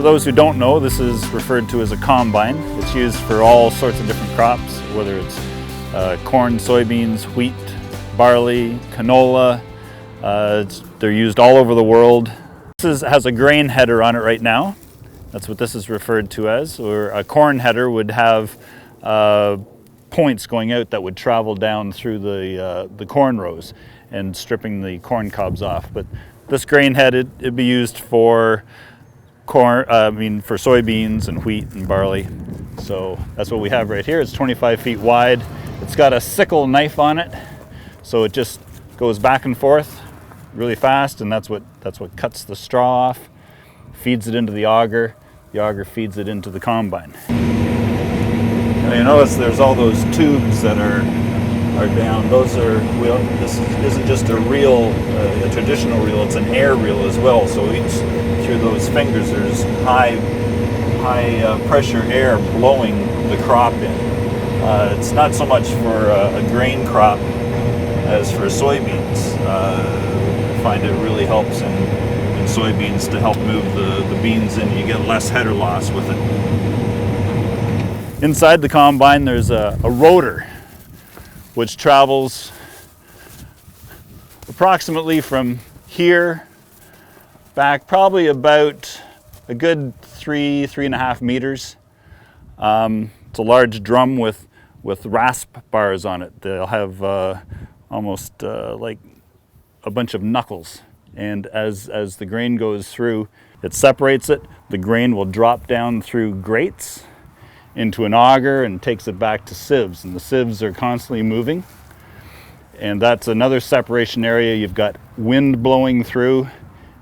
For those who don't know, this is referred to as a combine. It's used for all sorts of different crops, whether it's corn, soybeans, wheat, barley, canola. They're used all over the world. This has a grain header on it right now. That's what this is referred to as. Or a corn header would have points going out that would travel down through the corn rows and stripping the corn cobs off. But this grain head, it'd be used for for soybeans and wheat and barley. So that's what we have right here. It's 25 feet wide. It's got a sickle knife on it, so it just goes back and forth really fast, and that's what cuts the straw off, feeds it into the auger. The auger feeds it into the combine. Now you notice there's all those tubes that are down. Those are this isn't just a reel, a traditional reel. It's an air reel as well. So through those fingers, there's high pressure air blowing the crop in. It's not so much for a grain crop as for soybeans. I find it really helps in soybeans to help move the beans in. You get less header loss with it. Inside the combine, there's a rotor, which travels approximately from here back probably about a good 3.5 meters. It's a large drum with rasp bars on it. They'll have almost like a bunch of knuckles, and as the grain goes through, it separates it. The grain will drop down through grates into an auger and takes it back to sieves, and the sieves are constantly moving, and that's another separation area. You've got wind blowing through.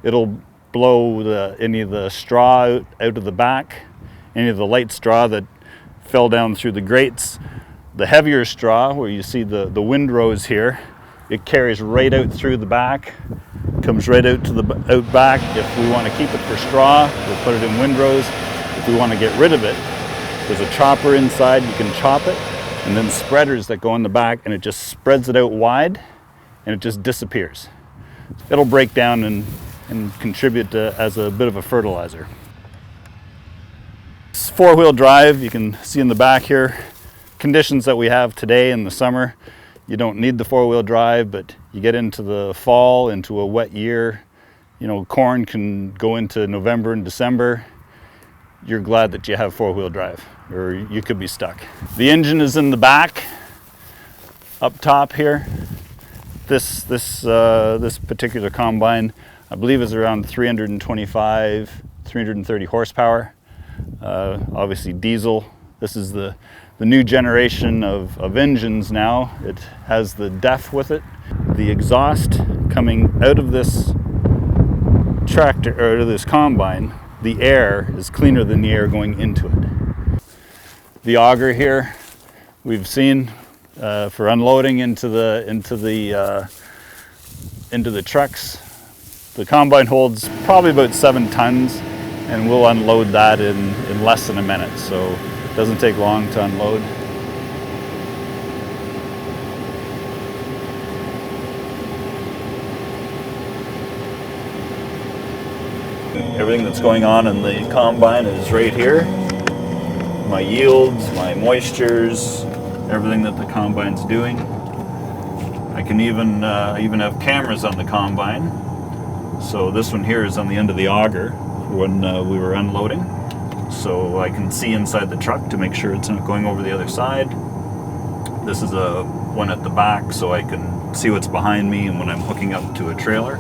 It'll blow any of the straw out of the back, any of the light straw that fell down through the grates. The heavier straw, where you see the windrows here, it carries right out through the back, comes right out to out back. If we want to keep it for straw, we'll put it in windrows. If we want to get rid of it, there's a chopper inside. You can chop it, and then spreaders that go in the back, and it just spreads it out wide, and it just disappears. It'll break down and contribute as a bit of a fertilizer. It's four-wheel drive. You can see in the back here, conditions that we have today in the summer, you don't need the four-wheel drive, but you get into the fall, into a wet year, corn can go into November and December. You're glad that you have four-wheel drive, or you could be stuck. The engine is in the back, up top here. This particular combine, I believe, is around 330 horsepower. Obviously diesel. This is the new generation of engines now. It has the DEF with it. The exhaust coming out of this tractor, or out of this combine, the air is cleaner than the air going into it. The auger here, we've seen for unloading into the trucks. The combine holds probably about 7 tons, and we'll unload that in less than a minute. So it doesn't take long to unload. Everything that's going on in the combine is right here. My yields, my moistures, everything that the combine's doing. I can even have cameras on the combine. So this one here is on the end of the auger when we were unloading. So I can see inside the truck to make sure it's not going over the other side. This is a one at the back, so I can see what's behind me and when I'm hooking up to a trailer.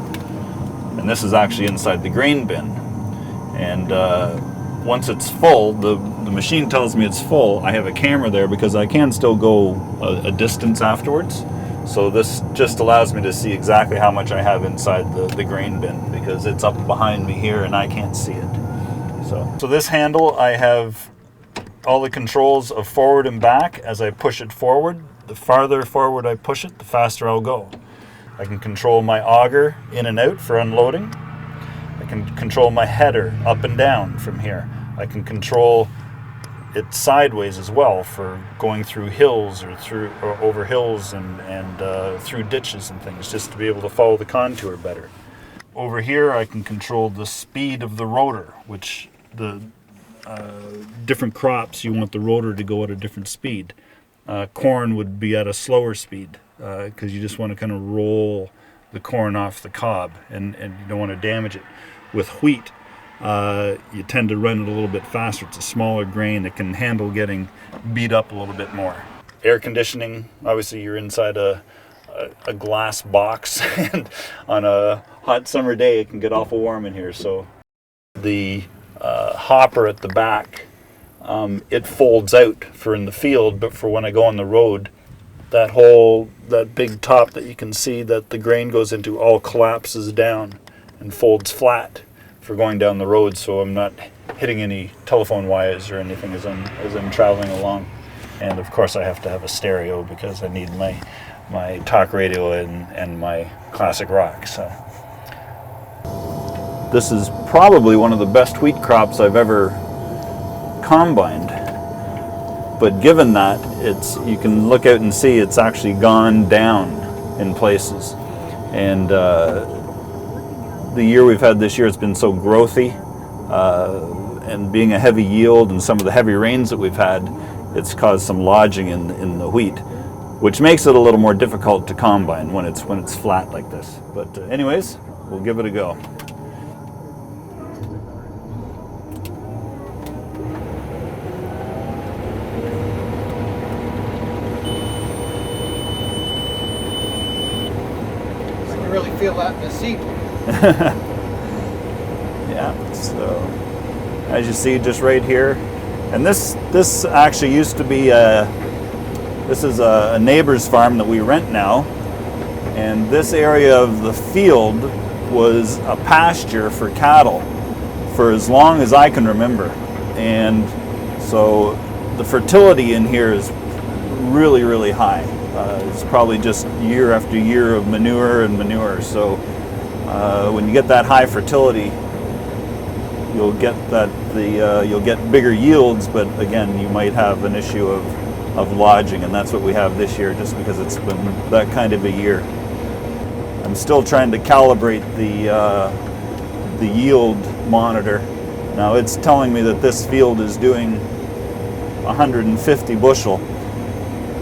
And this is actually inside the grain bin. And once it's full, the machine tells me it's full. I have a camera there because I can still go a distance afterwards. So this just allows me to see exactly how much I have inside the grain bin, because it's up behind me here and I can't see it. So this handle, I have all the controls of forward and back. As I push it forward, the farther forward I push it, the faster I'll go. I can control my auger in and out for unloading. I can control my header up and down from here. I can control it sideways as well for going through hills or over hills and through ditches and things, just to be able to follow the contour better. Over here I can control the speed of the rotor, which the different crops, you want the rotor to go at a different speed. Corn would be at a slower speed because you just want to kind of roll the corn off the cob, and you don't want to damage it. With wheat, you tend to run it a little bit faster. It's a smaller grain that can handle getting beat up a little bit more. Air conditioning, obviously you're inside a glass box, and on a hot summer day it can get awful warm in here. So the hopper at the back, it folds out for in the field, but for when I go on the road, that big top that you can see that the grain goes into all collapses down and folds flat for going down the road, so I'm not hitting any telephone wires or anything as I'm traveling along. And of course I have to have a stereo because I need my talk radio and my classic rock. So this is probably one of the best wheat crops I've ever combined. But given that, you can look out and see it's actually gone down in places. And the year we've had this year, it's been so growthy, and being a heavy yield and some of the heavy rains that we've had, it's caused some lodging in the wheat, which makes it a little more difficult to combine when it's flat like this. But anyways, we'll give it a go. Really feel that in the seat. Yeah, so as you see just right here, and this actually used to be this is a neighbor's farm that we rent now, and this area of the field was a pasture for cattle for as long as I can remember, and so the fertility in here is really, really high. It's probably just year after year of manure and manure. So when you get that high fertility, you'll get you'll get bigger yields, but again, you might have an issue of lodging, and that's what we have this year, just because it's been that kind of a year. I'm still trying to calibrate the yield monitor. Now it's telling me that this field is doing 150 bushel.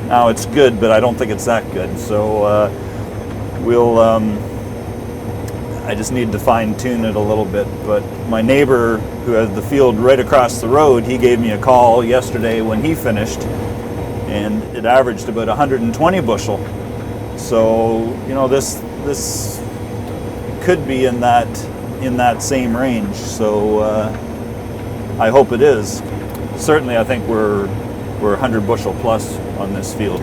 Now it's good, but I don't think it's that good. So I just need to fine tune it a little bit. But my neighbor who has the field right across the road, he gave me a call yesterday when he finished, and it averaged about 120 bushel. So this could be in that same range. So I hope it is. Certainly, I think we're 100 bushel plus on this field.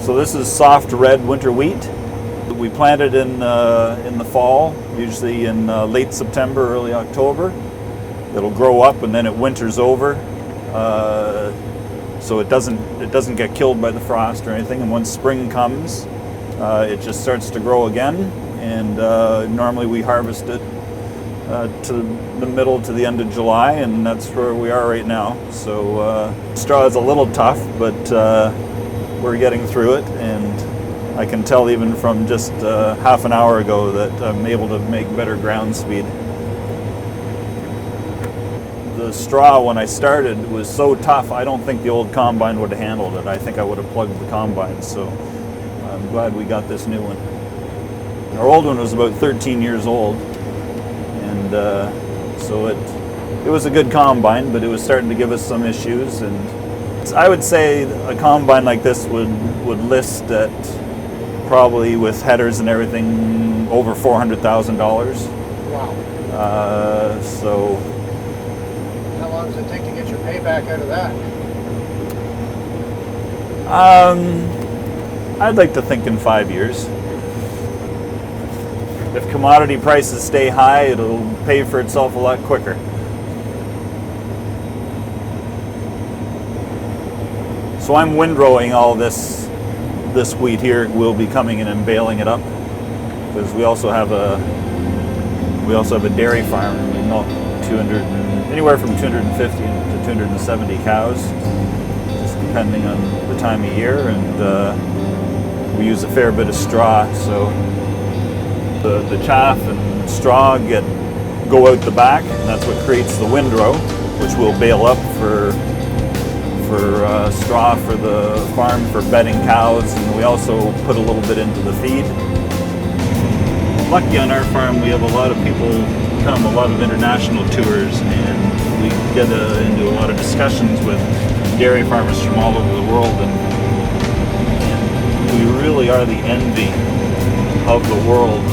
So this is soft red winter wheat. We plant it in the fall, usually in late September, early October. It'll grow up and then it winters over, so it doesn't get killed by the frost or anything. And once spring comes, it just starts to grow again. And normally we harvest it to the middle to the end of July, and that's where we are right now. So straw is a little tough, but we're getting through it, and I can tell even from just half an hour ago that I'm able to make better ground speed. The straw when I started was so tough, I don't think the old combine would have handled it. I think I would have plugged the combine, so I'm glad we got this new one. Our old one was about 13 years old, and so it was a good combine, but it was starting to give us some issues. And I would say a combine like this would list at probably, with headers and everything, over $400,000. Wow. So how long does it take to get your payback out of that? I'd like to think in 5 years. If commodity prices stay high, it'll pay for itself a lot quicker. So I'm windrowing all this wheat here. We'll be coming in and baling it up, because we also have a dairy farm. We milk anywhere from 250 to 270 cows, just depending on the time of year, and we use a fair bit of straw. So the chaff and straw get go out the back, and that's what creates the windrow, which we'll bale up for straw for the farm for bedding cows, and we also put a little bit into the feed. Lucky on our farm, we have a lot of people come, a lot of international tours, and we get into a lot of discussions with dairy farmers from all over the world, and we really are the envy of the world